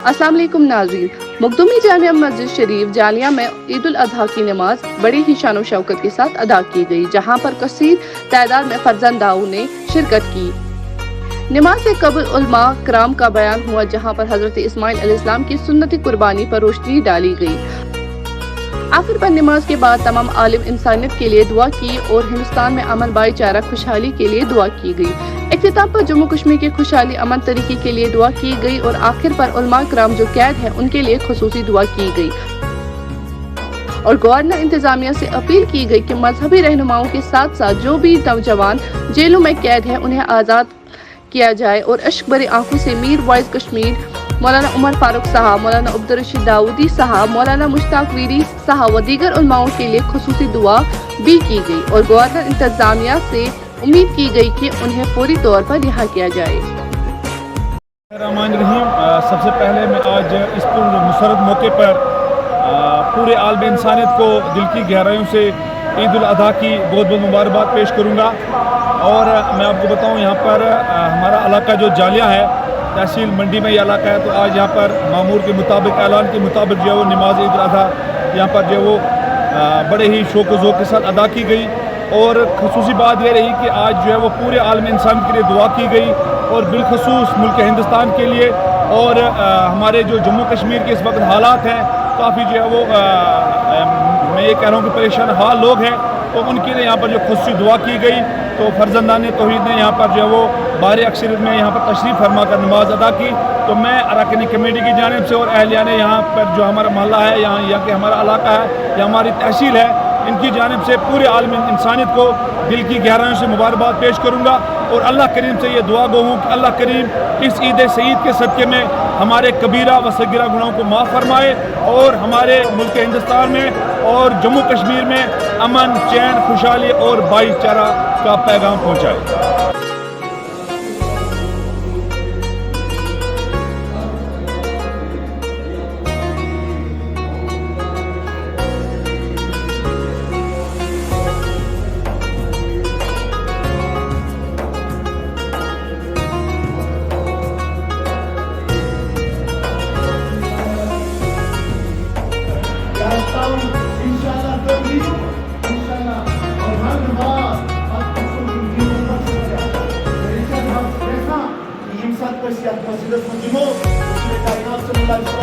अस्सलाम वालेकुम नाज़रीन, मखदूमी जामिया मस्जिद शरीफ जालिया में ईद उल अजहा की नमाज बड़ी ही शान शौकत के साथ अदा की गई, जहां पर कसीर तादाद में फर्जंदाओं ने शिरकत की। नमाज से कबल उलमा कराम का बयान हुआ, जहां पर हजरत इस्माइल अलैहिस्सलाम की सुन्नती कुर्बानी पर रोशनी डाली गई। आखिर पर नमाज के बाद तमाम आलिम इंसानियत के लिए दुआ की और हिंदुस्तान में अमन भाईचारा खुशहाली के लिए दुआ की गई। इख्तिताम पर जम्मू कश्मीर की खुशहाली अमन तरीके के लिए दुआ की गई और आखिर पर उलमा कराम जो कैद हैं उनके लिए खुसूसी दुआ की गई और गवर्नर इंतजामिया से अपील की गई कि मजहबी रहनुमाओं के साथ साथ जो भी नौजवान जेलों में कैद हैं उन्हें आज़ाद किया जाए और इश्क भरी आंखों से मीर वाइज कश्मीर मौलाना उमर फारूक साहब, मौलाना अब्दुल रशीद दाऊदी साहब, मौलाना मुश्ताक वीरी साहब व दीगर उलमाओं के लिए खुसूसी दुआ भी की गई और गवर्नर इंतजामिया से उम्मीद की गई कि उन्हें फौरी तौर पर रिहा किया जाए। सबसे पहले मैं आज इस मुसरत मौके पर पूरे आलम इंसानियत को दिल की गहराइयों से ईद उल अजहा की बहुत बहुत मुबारकबाद पेश करूँगा। और मैं आपको बताऊँ, यहाँ पर हमारा इलाका जो जालिया है, तहसील मंडी में ये इलाका है, तो आज यहाँ पर मामूर के मुताबिक, ऐलान के मुताबिक जो है वो नमाज ईद उल अजहा यहाँ पर जो है वो बड़े ही शौक़ व ज़ौक़ के साथ अदा की गई। और खसूसी बात यह रही कि आज जो है वो पूरे आलम इंसान के लिए दुआ की गई और बिलखसूस मुल्क हिंदुस्तान के लिए और हमारे जो जम्मू कश्मीर के इस वक्त हालात हैं काफ़ी जो है वो मैं ये कह रहा हूँ कि परेशान हाल लोग हैं, तो उनके लिए यहाँ पर जो खुसूसी दुआ की गई। तो फर्जंदान तौहीद ने यहाँ पर जो है वो बाहरी अक्सरियत में यहाँ पर तशरीफ़ फरमा कर नमाज अदा की। तो मैं अरकानी कमेटी की जानिब से और अहलिया ने यहाँ पर जो हमारा मोहल्ला है, यहाँ के हमारा इलाका है या हमारी तहसील है, इनकी जानिब से पूरे आलम इंसानियत को दिल की गहराइयों से मुबारकबाद पेश करूँगा और अल्लाह करीम से ये दुआ गो हूँ कि अल्लाह करीम इस ईद सईद के सदक़े में हमारे कबीरा व सगीरा गुनाहों को माफ़ फरमाए और हमारे मुल्क हिंदुस्तान में और जम्मू कश्मीर में अमन, चैन, खुशहाली और भाईचारा का पैगाम पहुँचाए। Kainat